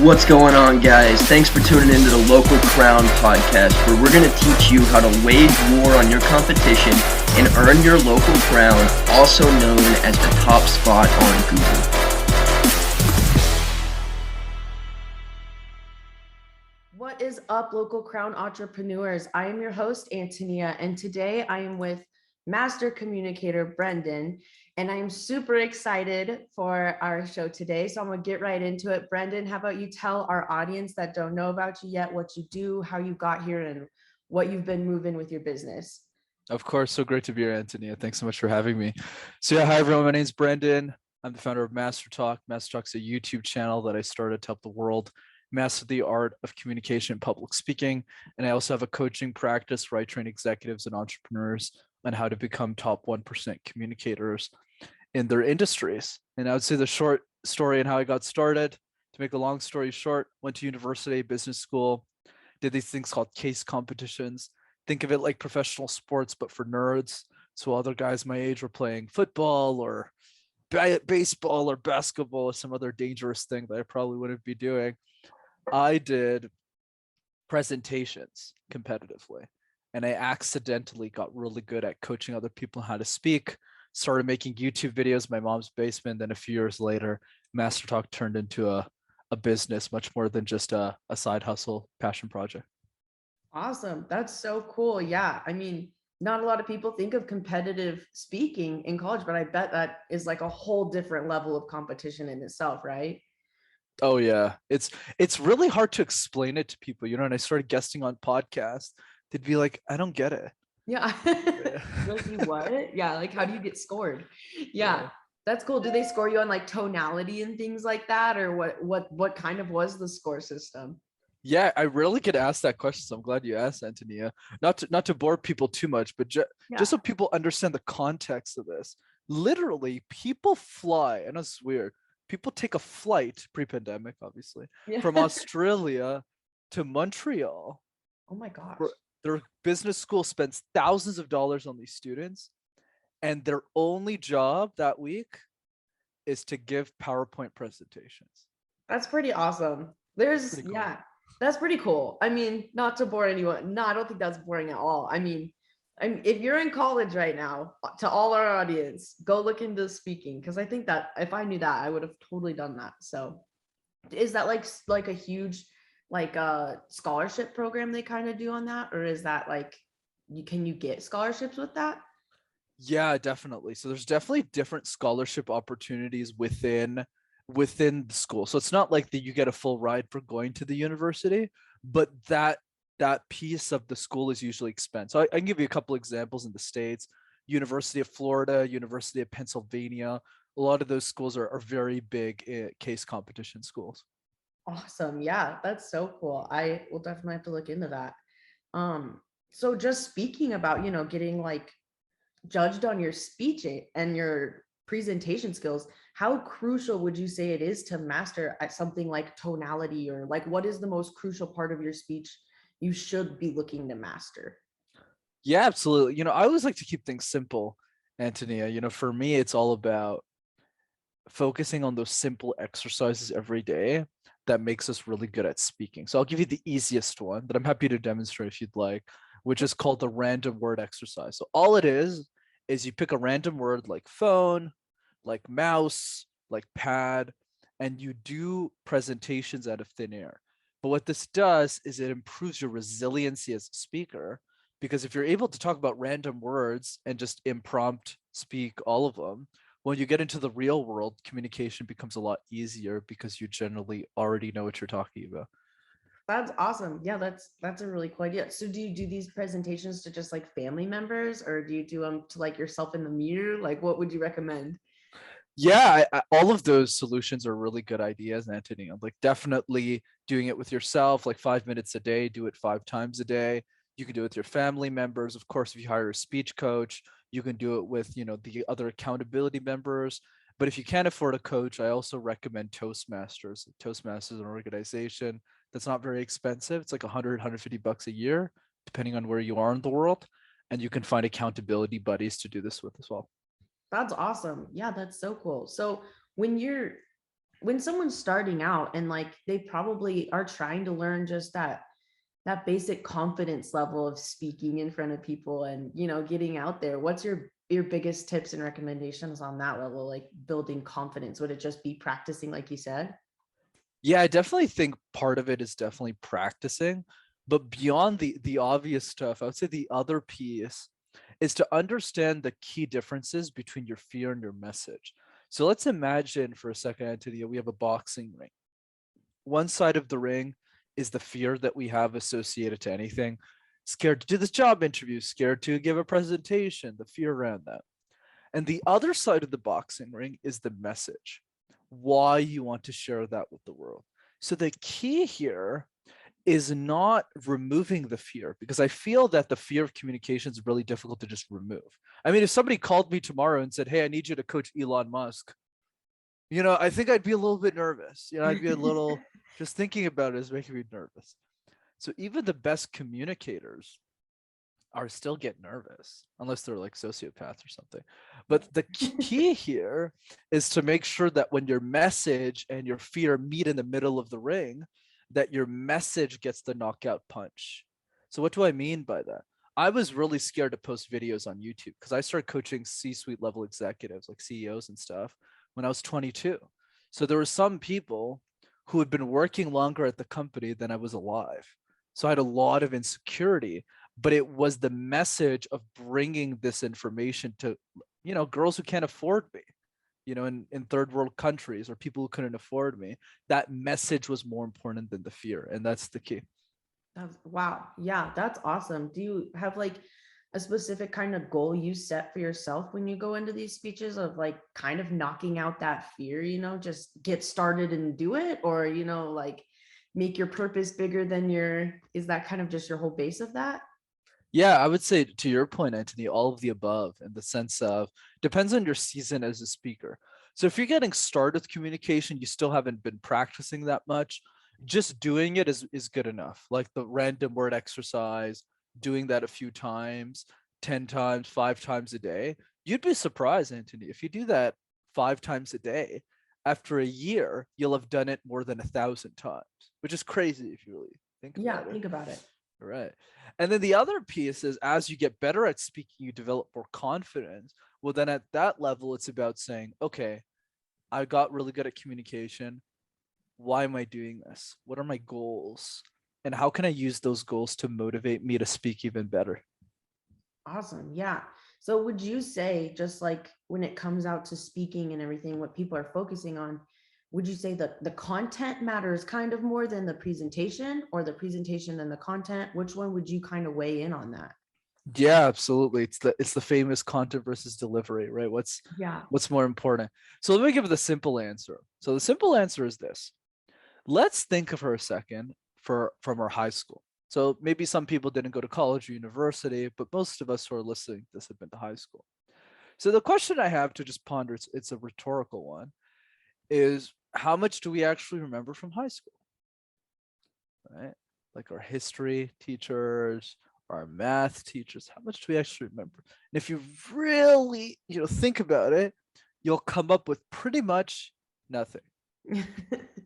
What's going on, guys? Thanks for tuning into the Local Crown podcast, where we're going to teach you how to wage war on your competition and earn your local crown, also known as the top spot on Google. What is up, Local Crown entrepreneurs? I am your host, Antonia, and today I am with Master Communicator Brenden, and I'm super excited for our show today. So I'm gonna get right into it. Brenden, how about you tell our audience that don't know about you yet what you do, how you got here, and what you've been moving with your business. Of course, so great to be here, Antonia. Thanks so much for having me. So yeah, hi everyone, my name's Brenden. I'm the founder of Master Talk. Master Talk's a YouTube channel that I started to help the world master the art of communication and public speaking. And I also have a coaching practice where I train executives and entrepreneurs on how to become top 1% communicators in their industries. And I would say the short story and how I got started, to make a long story short, went to university, business school, did these things called case competitions. Think of it like professional sports, but for nerds. So other guys my age were playing football or baseball or basketball or some other dangerous thing that I probably wouldn't be doing. I did presentations competitively, and I accidentally got really good at coaching other people how to speak, started making YouTube videos in my mom's basement. Then a few years later, Master Talk turned into a business, much more than just a side hustle passion project. Awesome. That's so cool. Yeah. I mean, not a lot of people think of competitive speaking in college, but I bet that is like a whole different level of competition in itself, right? Oh yeah, it's really hard to explain it to people, and I started guesting on podcasts. They'd be like, I don't get it. Yeah. Really, what? Yeah, like how do you get scored? Yeah. That's cool. Do they score you on like tonality and things like that, or what kind of was the score system? Yeah, I rarely get asked that question, so I'm glad you asked, Antonia. Not to bore people too much, but just so people understand the context of this. Literally, people fly, and it's weird. People take a flight pre-pandemic, obviously, from Australia to Montreal. Oh my gosh. Their business school spends thousands of dollars on these students, and their only job that week is to give PowerPoint presentations. That's pretty awesome. There's cool. Yeah, that's pretty cool. I mean, not to bore anyone. No, I don't think that's boring at all. I mean, if you're in college right now, to all our audience, go look into speaking, because I think that if I knew that, I would have totally done that. So is that like a huge scholarship program they kind of do on that, or is that like can you get scholarships with that? Yeah, definitely. So there's definitely different scholarship opportunities within the school. So it's not like that you get a full ride for going to the university, but that piece of the school is usually expensed. So I can give you a couple examples in the States. University of Florida, University of Pennsylvania. A lot of those schools are very big case competition schools. Awesome. Yeah, that's so cool. I will definitely have to look into that. So just speaking about, getting like judged on your speech and your presentation skills, how crucial would you say it is to master at something like tonality, or like what is the most crucial part of your speech you should be looking to master? Yeah, absolutely. I always like to keep things simple, Antonia. For me, it's all about focusing on those simple exercises every day that makes us really good at speaking. So I'll give you the easiest one that I'm happy to demonstrate if you'd like, which is called the random word exercise. So all it is you pick a random word like phone, like mouse, like pad, and you do presentations out of thin air. But what this does is it improves your resiliency as a speaker, because if you're able to talk about random words and just impromptu speak all of them, when you get into the real world, communication becomes a lot easier because you generally already know what you're talking about. That's awesome. Yeah, that's a really cool idea. So do you do these presentations to just like family members, or do you do them to like yourself in the mirror? Like, what would you recommend? Yeah, all of those solutions are really good ideas, Anthony. Like definitely doing it with yourself, like 5 minutes a day, do it 5 times a day. You can do it with your family members. Of course, if you hire a speech coach, you can do it with, the other accountability members. But if you can't afford a coach, I also recommend Toastmasters. Toastmasters is an organization that's not very expensive. It's like 100, 150 bucks a year, depending on where you are in the world. And you can find accountability buddies to do this with as well. That's awesome. Yeah, that's so cool. So when you're when someone's starting out and like they probably are trying to learn just that basic confidence level of speaking in front of people and, you know, getting out there, what's your biggest tips and recommendations on that level, like building confidence? Would it just be practicing like you said? Yeah, I definitely think part of it is definitely practicing, but beyond the obvious stuff, I would say the other piece is to understand the key differences between your fear and your message. So let's imagine for a second, Antonia, we have a boxing ring. One side of the ring is the fear that we have associated to anything. Scared to do this job interview, scared to give a presentation, the fear around that. And the other side of the boxing ring is the message, why you want to share that with the world. So the key here is not removing the fear, because I feel that the fear of communication is really difficult to just remove. I mean, if somebody called me tomorrow and said, hey, I need you to coach Elon Musk, you know, I think I'd be a little bit nervous. You know, I'd be a little, just thinking about it is making me nervous. So even the best communicators are still get nervous unless they're like sociopaths or something. But the key here is to make sure that when your message and your fear meet in the middle of the ring, that your message gets the knockout punch. So what do I mean by that? I was really scared to post videos on YouTube because I started coaching C-suite level executives like CEOs and stuff when I was 22. So there were some people who had been working longer at the company than I was alive. So I had a lot of insecurity, but it was the message of bringing this information to, you know, girls who can't afford me, you know, in third world countries, or people who couldn't afford me. That message was more important than the fear. And that's the key. Wow. Yeah, that's awesome. Do you have like a specific kind of goal you set for yourself when you go into these speeches of like kind of knocking out that fear, you know, just get started and do it? Or, you know, like make your purpose bigger than is that kind of just your whole base of that? Yeah, I would say to your point, Anthony, all of the above, in the sense of depends on your season as a speaker. So if you're getting started with communication, you still haven't been practicing that much, just doing it is good enough. Like the random word exercise, doing that a few times, 10 times, 5 times a day. You'd be surprised, Anthony, if you do that 5 times a day, after a year, you'll have done it more than 1,000 times, which is crazy if you really think Yeah, about it. think about it. Right. And then the other piece is as you get better at speaking, you develop more confidence. Well, then at that level, it's about saying, okay, I got really good at communication. Why am I doing this? What are my goals? And how can I use those goals to motivate me to speak even better? Awesome. Yeah. So would you say, just like when it comes out to speaking and everything, what people are focusing on, would you say that the content matters kind of more than the presentation, or the presentation than the content? Which one would you kind of weigh in on that? Yeah, absolutely. It's the famous content versus delivery, right? Yeah. What's more important? So let me give the simple answer. So the simple answer is this. Let's think of her a second from our high school. So maybe some people didn't go to college or university, but most of us who are listening to this have been to high school. So the question I have to just ponder, it's a rhetorical one, is how much do we actually remember from high school? Right? Like our history teachers, our math teachers, how much do we actually remember? And if you really, think about it, you'll come up with pretty much nothing.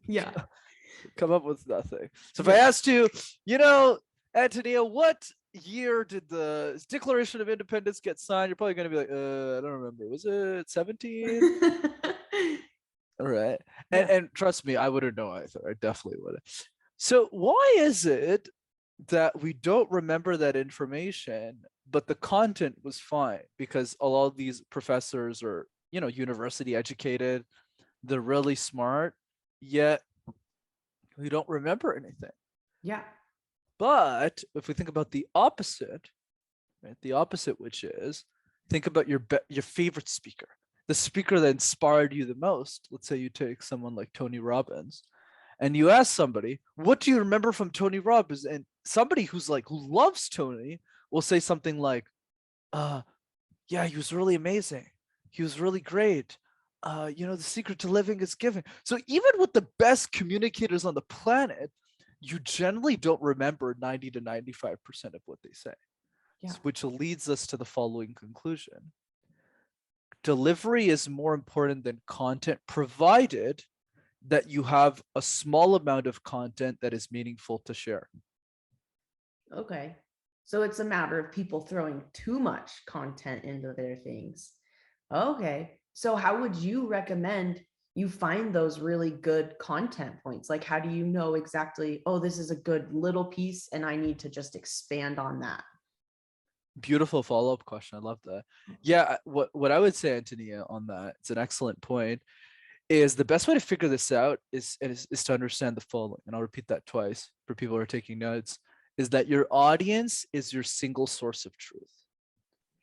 Yeah. Come up with nothing. So if Yeah. I asked you, Antonia, what year did the Declaration of Independence get signed? You're probably going to be like, I don't remember. Was it 17? All right. Yeah. And trust me, I wouldn't know either. I definitely wouldn't. So why is it that we don't remember that information, but the content was fine? Because a lot of these professors are, university educated, they're really smart, yet we don't remember anything. Yeah. But if we think about the opposite, right, the opposite, which is think about your favorite speaker, the speaker that inspired you the most. Let's say you take someone like Tony Robbins, and you ask somebody, "What do you remember from Tony Robbins?" And somebody who loves Tony will say something like, "Yeah, he was really amazing. He was really great. The secret to living is giving." So even with the best communicators on the planet, you generally don't remember 90 to 95% of what they say. Yeah. Which leads us to the following conclusion. Delivery is more important than content, provided that you have a small amount of content that is meaningful to share. Okay. So it's a matter of people throwing too much content into their things. Okay. So how would you recommend you find those really good content points? Like, how do you know exactly, oh, this is a good little piece and I need to just expand on that? Beautiful follow-up question. I love that. Yeah, what I would say, Antonia, on that, it's an excellent point, is the best way to figure this out is to understand the following. And I'll repeat that twice for people who are taking notes, is that your audience is your single source of truth.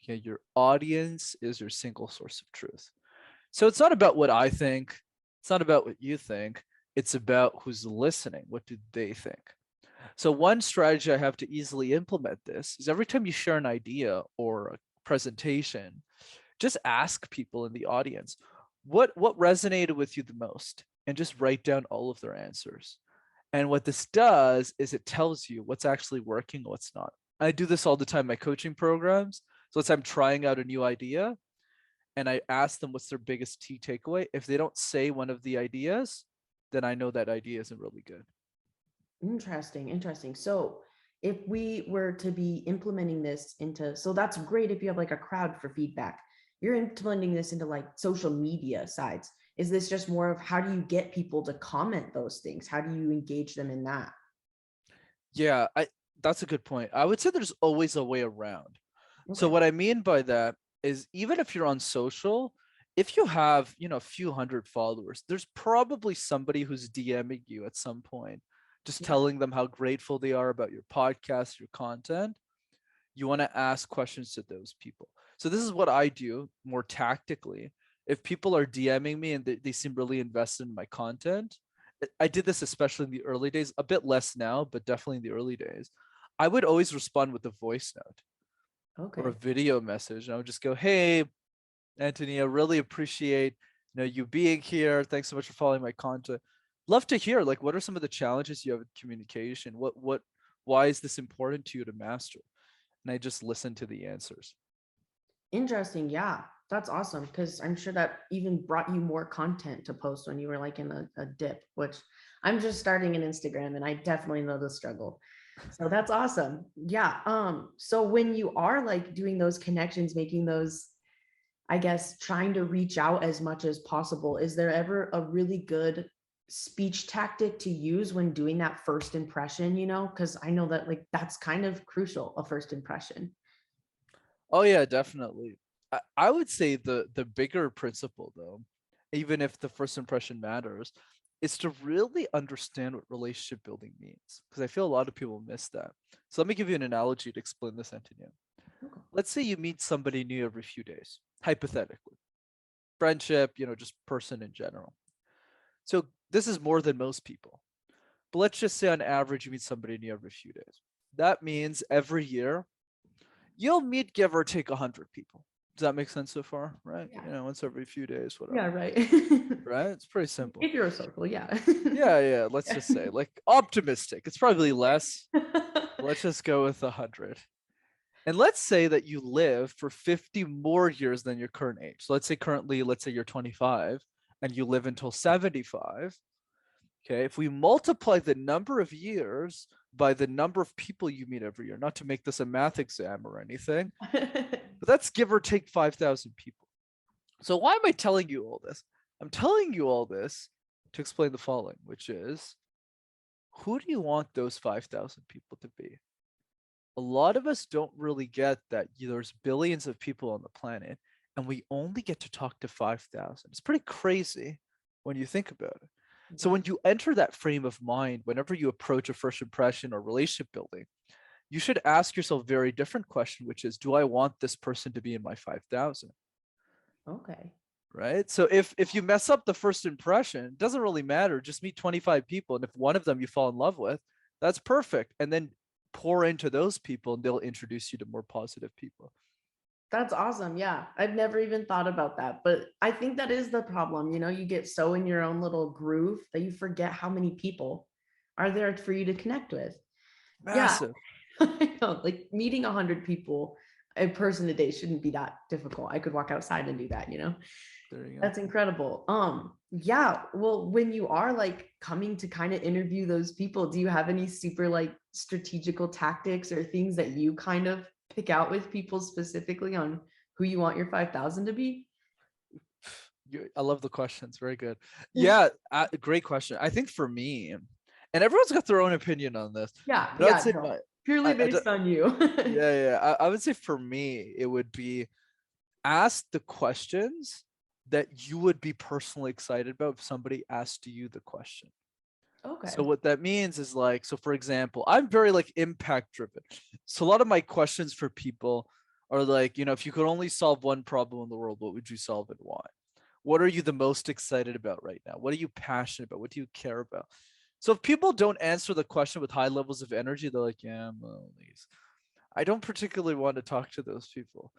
Okay, your audience is your single source of truth. So it's not about what I think. It's not about what you think. It's about who's listening. What do they think? So one strategy I have to easily implement this is every time you share an idea or a presentation, just ask people in the audience, what resonated with you the most? And just write down all of their answers. And what this does is it tells you what's actually working, what's not. I do this all the time in my coaching programs. So let's say I'm trying out a new idea and I ask them what's their biggest key takeaway. If they don't say one of the ideas, then I know that idea isn't really good. Interesting. So if we were to be implementing this into, so that's great if you have like a crowd for feedback. You're implementing this into like social media sides. Is this just more of how do you get people to comment those things? How do you engage them in that? Yeah, that's a good point. I would say there's always a way around. So Okay. what I mean by that is even if you're on social, if you have, a few hundred followers, there's probably somebody who's DMing you at some point, just Yeah. telling them how grateful they are about your podcast, your content. You want to ask questions to those people. So this is what I do more tactically. If people are DMing me and they seem really invested in my content, I did this especially in the early days, a bit less now, but definitely in the early days. I would always respond with a voice note or a Okay. video message. And I would just go, hey, Antonia, really appreciate you being here. Thanks so much for following my content. Love to hear, like, what are some of the challenges you have in communication? Why is this important to you to master? And I just listen to the answers. Interesting. Yeah, that's awesome. Because I'm sure that even brought you more content to post when you were like in a dip, which I'm just starting an Instagram and I definitely know the struggle. So that's awesome. Yeah. So when you are like doing those connections, making those, I guess, trying to reach out as much as possible, is there ever a really good speech tactic to use when doing that first impression, because I know that like that's kind of crucial, a first impression. Oh yeah, definitely. I would say the bigger principle though, even if the first impression matters, is to really understand what relationship building means. Because I feel a lot of people miss that. So let me give you an analogy to explain this, Antonia. Okay. Let's say you meet somebody new every few days, hypothetically. Friendship, just person in general. So this is more than most people. But let's just say on average you meet somebody new every few days. That means every year you'll meet, give or take, 100 people. Does that make sense so far? Right? Yeah. Once every few days, whatever. Yeah, right. Right? It's pretty simple. If you're a circle, yeah. Yeah. Let's just say, like, optimistic. It's probably less. Let's just go with 100. And let's say that you live for 50 more years than your current age. So let's say you're 25 and you live until 75. Okay, if we multiply the number of years by the number of people you meet every year, not to make this a math exam or anything, but that's give or take 5,000 people. So why am I telling you all this? I'm telling you all this to explain the following, which is, who do you want those 5,000 people to be? A lot of us don't really get that there's billions of people on the planet and we only get to talk to 5,000. It's pretty crazy when you think about it. So when you enter that frame of mind, whenever you approach a first impression or relationship building, you should ask yourself a very different question, which is, do I want this person to be in my 5,000? Okay. Right? So if you mess up the first impression, it doesn't really matter. Just meet 25 people. And if one of them you fall in love with, that's perfect. And then pour into those people and they'll introduce you to more positive people. That's awesome. Yeah. I've never even thought about that, but I think that is the problem. You get so in your own little groove that you forget how many people are there for you to connect with. Massive. Yeah. I know, like meeting 100 people a person a day shouldn't be that difficult. I could walk outside and do that. There you go. That's incredible. Yeah, well, when you are like coming to kind of interview those people, do you have any super like strategical tactics or things that you kind of pick out with people specifically on who you want your 5,000 to be? I love the questions. Very good. Yeah, great question. I think for me, and everyone's got their own opinion on this, Yeah, but I'd yeah, say no, purely based on you. I would say for me, it would be ask the questions that you would be personally excited about if somebody asked you the question. Okay. So what that means is like, so for example, I'm very like impact driven. So a lot of my questions for people are like, if you could only solve one problem in the world, what would you solve and why? What are you the most excited about right now? What are you passionate about? What do you care about? So if people don't answer the question with high levels of energy, they're like, yeah, well, I don't particularly want to talk to those people.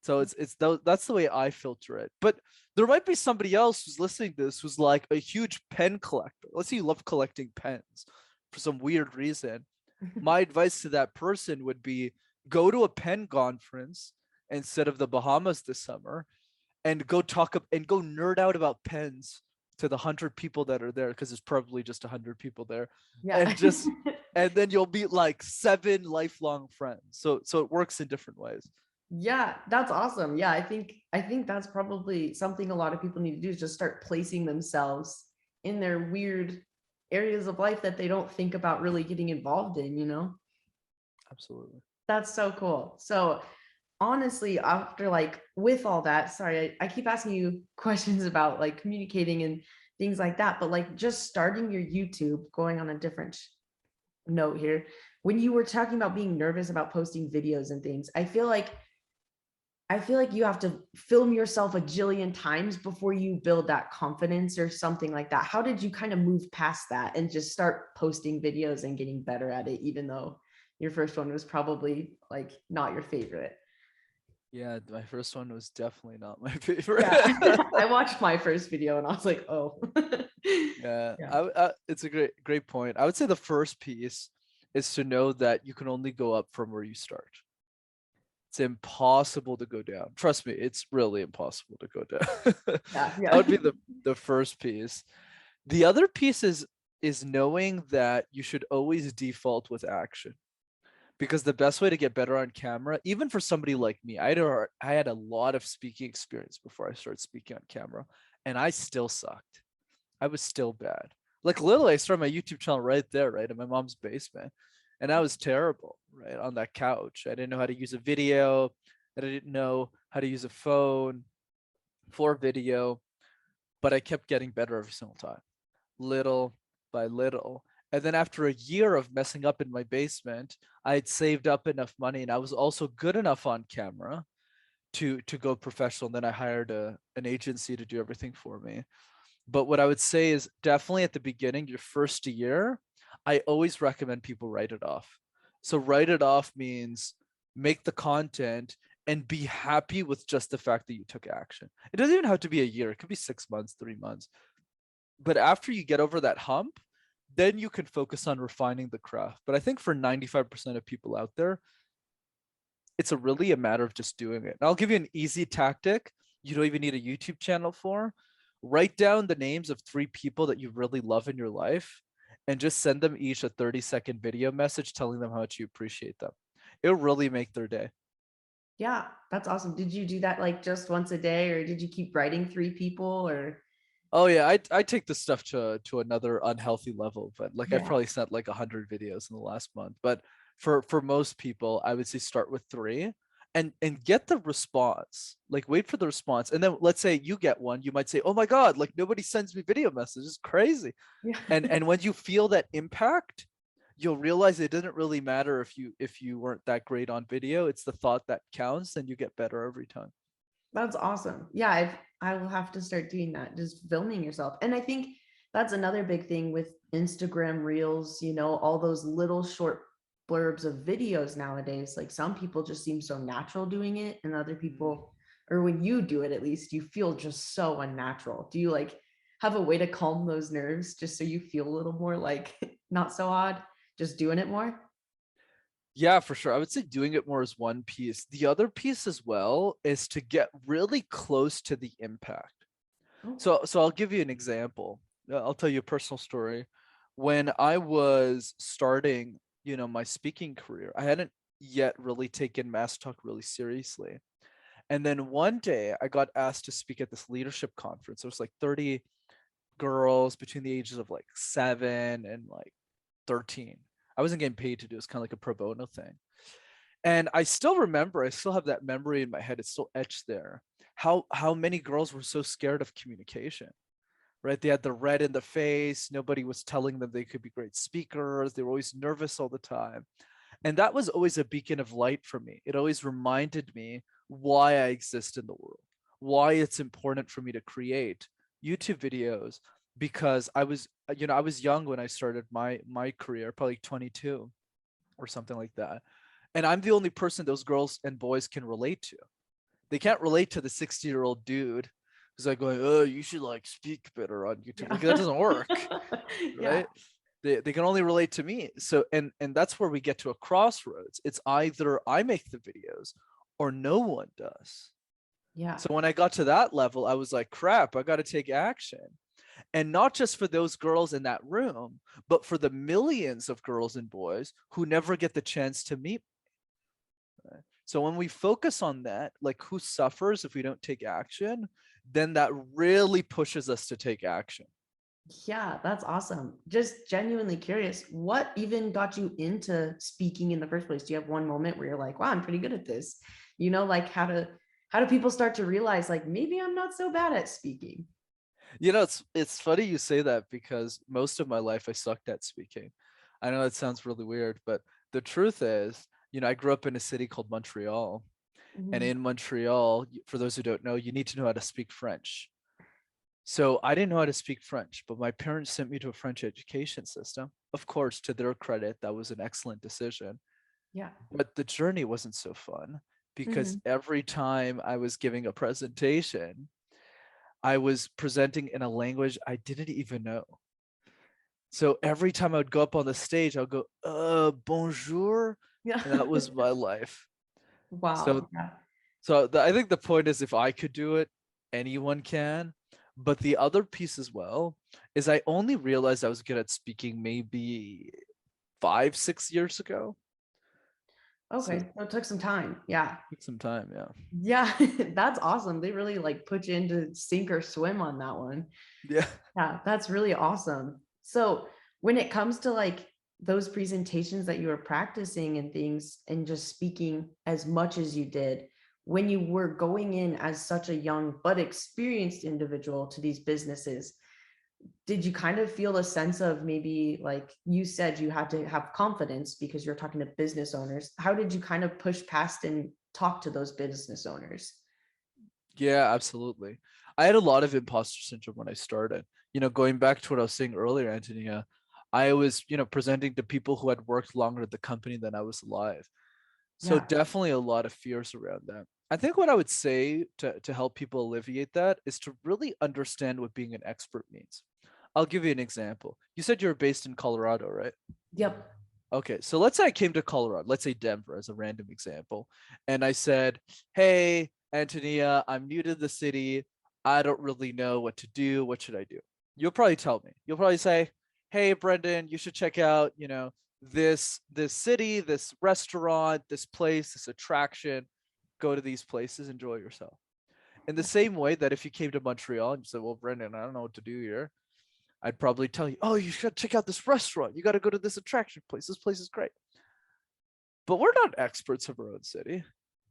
So that's the way I filter it. But there might be somebody else who's listening to this who's like a huge pen collector. Let's say you love collecting pens for some weird reason. My advice to that person would be go to a pen conference instead of the Bahamas this summer and go nerd out about pens to the 100 people that are there, because there's probably just 100 people there, Yeah. and then you'll meet like 7 lifelong friends. So it works in different ways. Yeah, that's awesome. Yeah, I think that's probably something a lot of people need to do is just start placing themselves in their weird areas of life that they don't think about really getting involved in. Absolutely. That's so cool. So honestly, after like with all that, sorry, I keep asking you questions about like communicating and things like that, but like just starting your YouTube, going on a different note here, when you were talking about being nervous about posting videos and things, I feel like you have to film yourself a jillion times before you build that confidence or something like that. How did you kind of move past that and just start posting videos and getting better at it, even though your first one was probably like not your favorite? Yeah, my first one was definitely not my favorite. Yeah. I watched my first video and I was like, oh. Yeah, Yeah. it's a great point. I would say the first piece is to know that you can only go up from where you start. It's impossible to go down. Trust me, it's really impossible to go down. Yeah. That would be Yeah. the first piece. The other piece is knowing that you should always default with action, because the best way to get better on camera, even for somebody like me, I had a lot of speaking experience before I started speaking on camera, and I still sucked. I was still bad. Like literally, I started my YouTube channel right there, right in my mom's basement, and I was terrible, right on that couch. I didn't know how to use a video, and I didn't know how to use a phone for video, but I kept getting better every single time, little by little. And then after a year of messing up in my basement, I had saved up enough money, and I was also good enough on camera to go professional. And then I hired an agency to do everything for me. But what I would say is definitely at the beginning, your first year, I always recommend people write it off. So write it off means make the content and be happy with just the fact that you took action. It doesn't even have to be a year. It could be 6 months, 3 months. But after you get over that hump, then you can focus on refining the craft. But I think for 95% of people out there, it's really a matter of just doing it. And I'll give you an easy tactic you don't even need a YouTube channel for. Write down the names of 3 people that you really love in your life and just send them each a 30-second video message telling them how much you appreciate them. It'll really make their day. Yeah, that's awesome. Did you do that like just once a day, or did you keep writing 3 people or? Oh yeah, I take this stuff to another unhealthy level, but like I've Yeah. probably sent like 100 videos in the last month. But for most people, I would say start with 3 and get the response. Like wait for the response, and then let's say you get one, you might say, "Oh my God, like nobody sends me video messages. It's crazy." Yeah. And when you feel that impact, you'll realize it doesn't really matter if you weren't that great on video. It's the thought that counts, and you get better every time. That's awesome. Yeah, I will have to start doing that, just filming yourself. And I think that's another big thing with Instagram Reels, all those little short blurbs of videos nowadays. Like some people just seem so natural doing it, and other people, or when you do it at least, you feel just so unnatural. Do you like have a way to calm those nerves just so you feel a little more like not so odd, just doing it more? Yeah, for sure. I would say doing it more is one piece. The other piece as well is to get really close to the impact. Oh, So I'll give you an example. I'll tell you a personal story. When I was starting, my speaking career, I hadn't yet really taken Mass Talk really seriously. And then one day I got asked to speak at this leadership conference. It was like 30 girls between the ages of like 7 and like 13. I wasn't getting paid to do it. It's kind of like a pro bono thing. And I still remember, I still have that memory in my head. It's still etched there. How many girls were so scared of communication, right? They had the red in the face. Nobody was telling them they could be great speakers. They were always nervous all the time. And that was always a beacon of light for me. It always reminded me why I exist in the world, why it's important for me to create YouTube videos, because I was young when I started my career, probably 22 or something like that. And I'm the only person those girls and boys can relate to. They can't relate to the 60-year-old dude who's like going, oh, you should like speak better on YouTube. yeah. Like that doesn't work, Yeah. right? They can only relate to me. So and that's where we get to a crossroads. It's either I make the videos or no one does. Yeah. So when I got to that level, I was like, crap, I got to take action. And not just for those girls in that room, but for the millions of girls and boys who never get the chance to meet. So when we focus on that, like who suffers if we don't take action, then that really pushes us to take action. Yeah, that's awesome. Just genuinely curious, what even got you into speaking in the first place? Do you have one moment where you're like, wow, I'm pretty good at this? Like how do people start to realize like maybe I'm not so bad at speaking? It's funny you say that, because most of my life I sucked at speaking. I know that sounds really weird, but the truth is, I grew up in a city called Montreal. And Mhm. in Montreal, for those who don't know, you need to know how to speak French. So I didn't know how to speak French, but my parents sent me to a French education system. Of course, to their credit, that was an excellent decision. Yeah. But the journey wasn't so fun, because Mhm. every time I was giving a presentation, I was presenting in a language I didn't even know. So every time I would go up on the stage, I'll go, bonjour. Yeah. And that was my life. So Wow. Yeah. I think the point is, if I could do it, anyone can. But the other piece as well is I only realized I was good at speaking maybe 5-6 years ago. So it Okay. So it took some time. Yeah. took some time. Yeah. Yeah. That's awesome. They really like put you into sink or swim on that one. Yeah. Yeah, that's really awesome. So when it comes to like those presentations that you were practicing and things and just speaking as much as you did, when you were going in as such a young but experienced individual to these businesses, did you kind of feel a sense of maybe like you said you had to have confidence because you're talking to business owners? How did you kind of push past and talk to those business owners? Yeah, absolutely. I had a lot of imposter syndrome when I started. Going back to what I was saying earlier, Antonia, I was, presenting to people who had worked longer at the company than I was alive. So Yeah. definitely a lot of fears around that. I think what I would say to help people alleviate that is to really understand what being an expert means. I'll give you an example. You said you're based in Colorado, right? Yep. Okay, so let's say I came to Colorado, let's say Denver as a random example, and I said, hey, Antonia, I'm new to the city. I don't really know what to do. What should I do? You'll probably tell me. You'll probably say, hey, Brenden, you should check out, this city, this restaurant, this place, this attraction. Go to these places, enjoy yourself. In the same way that if you came to Montreal and you said, well, Brenden, I don't know what to do here, I'd probably tell you, oh, you should check out this restaurant. You got to go to this attraction place. This place is great. But we're not experts of our own city.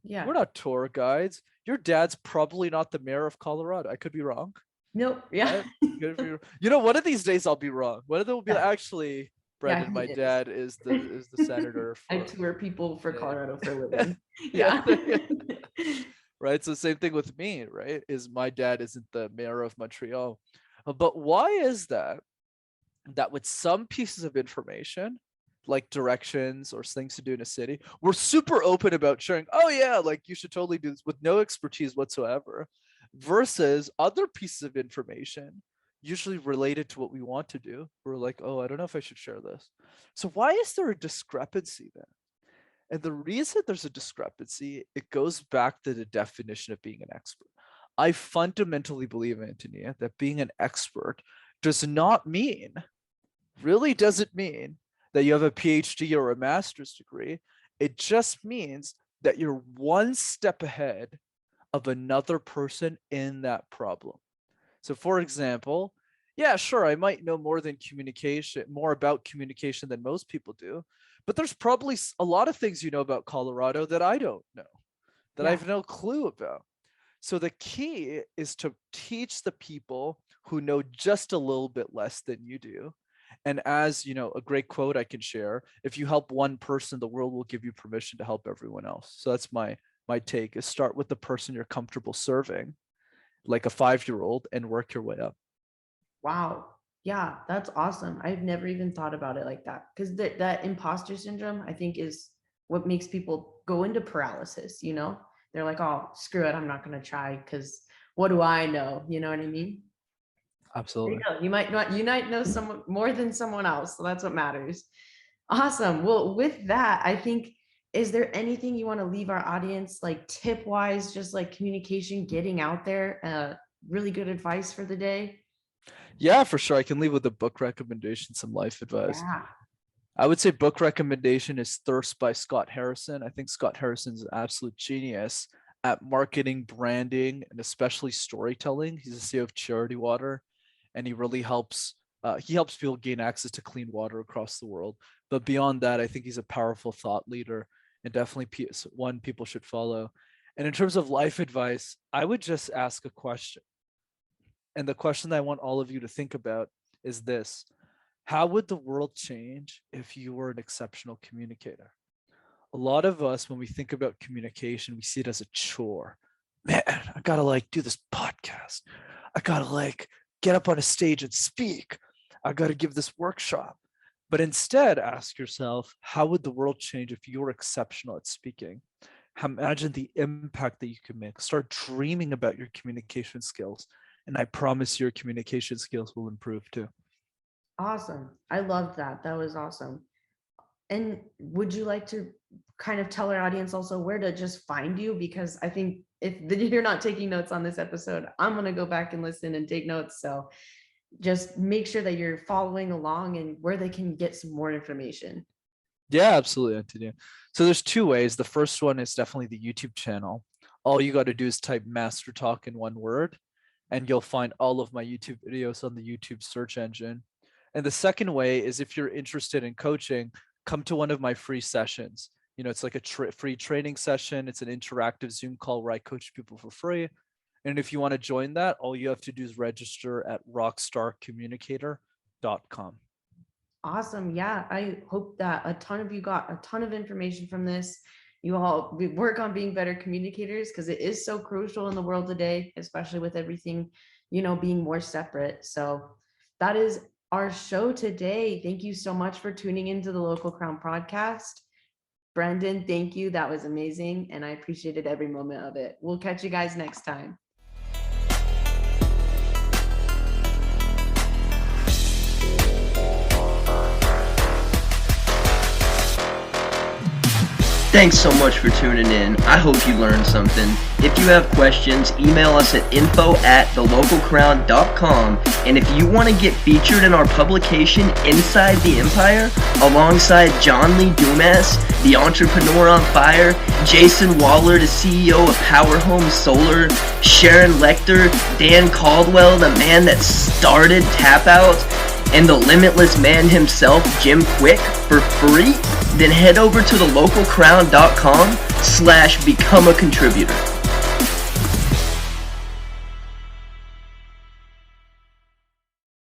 Yeah. We're not tour guides. Your dad's probably not the mayor of Colorado. I could be wrong. Nope. Yeah. Right? One of these days I'll be wrong. One of them will be Yeah. actually, Yeah, Brenden, he my is. dad is the senator I for. tour people for Yeah. Colorado for a living. Yeah. Yeah. Right. So same thing with me, right? Is my dad isn't the mayor of Montreal. But why is that with some pieces of information, like directions or things to do in a city, we're super open about sharing, oh yeah, like you should totally do this, with no expertise whatsoever, versus other pieces of information usually related to what we want to do, we're like, oh, I don't know if I should share this. So why is there a discrepancy then? And the reason there's a discrepancy, it goes back to the definition of being an expert. I fundamentally believe, Antonia, that being an expert does not mean, really doesn't mean that you have a PhD or a master's degree. It just means that you're one step ahead of another person in that problem. So for example, yeah, sure, I might know more about communication than most people do, but there's probably a lot of things you know about Colorado that I don't know, that I have no clue about. So the key is to teach the people who know just a little bit less than you do. And as you know, a great quote I can share, if you help one person, the world will give you permission to help everyone else. So that's my take, is start with the person you're comfortable serving, like a 5-year-old, and work your way up. Wow. Yeah, that's awesome. I've never even thought about it like that, because that imposter syndrome, I think, is what makes people go into paralysis. They're like, oh, screw it, I'm not going to try, because what do I know? You know what I mean? Absolutely. You might know someone more than someone else, so that's what matters. Awesome. Well, with that, I think, is there anything you want to leave our audience, like tip wise, just like communication, getting out there, really good advice for the day? Yeah, for sure. I can leave with a book recommendation, some life advice. Yeah. I would say book recommendation is Thirst by Scott Harrison. I think Scott Harrison's an absolute genius at marketing, branding, and especially storytelling. He's the CEO of Charity Water, and he really helps people gain access to clean water across the world. But beyond that, I think he's a powerful thought leader and definitely one people should follow. And in terms of life advice, I would just ask a question. And the question that I want all of you to think about is this: how would the world change if you were an exceptional communicator? A lot of us, when we think about communication, we see it as a chore. Man, I gotta do this podcast. I gotta get up on a stage and speak. I gotta give this workshop. But instead, ask yourself, how would the world change if you were exceptional at speaking? Imagine the impact that you could make. Start dreaming about your communication skills. And I promise your communication skills will improve too. Awesome. I loved that. That was awesome. And would you like to kind of tell our audience also where to just find you? Because I think if you're not taking notes on this episode, I'm going to go back and listen and take notes. So just make sure that you're following along and where they can get some more information. Yeah, absolutely, Antonia. So there's 2 ways. The first one is definitely the YouTube channel. All you got to do is type Master Talk in one word, and you'll find all of my YouTube videos on the YouTube search engine. And the second way is, if you're interested in coaching, come to one of my free sessions. It's like a free training session. It's an interactive Zoom call where I coach people for free. And if you want to join that, all you have to do is register at rockstarcommunicator.com. Awesome. Yeah, I hope that a ton of you got a ton of information from this. You all work on being better communicators, because it is so crucial in the world today, especially with everything, being more separate. So that is our show today. Thank you so much for tuning into the Local Crown podcast. Brenden, thank you. That was amazing. And I appreciated every moment of it. We'll catch you guys next time. Thanks so much for tuning in. I hope you learned something. If you have questions, email us at info@thelocalcrown.com. And if you want to get featured in our publication, Inside the Empire, alongside John Lee Dumas, the entrepreneur on fire, Jayson Waller, the CEO of Power Home Solar, Sharon Lechter, Dan Caldwell, the man that started Tap Out, and the limitless man himself, Jim Kwik, for free, then head over to thelocalcrown.com/become a contributor.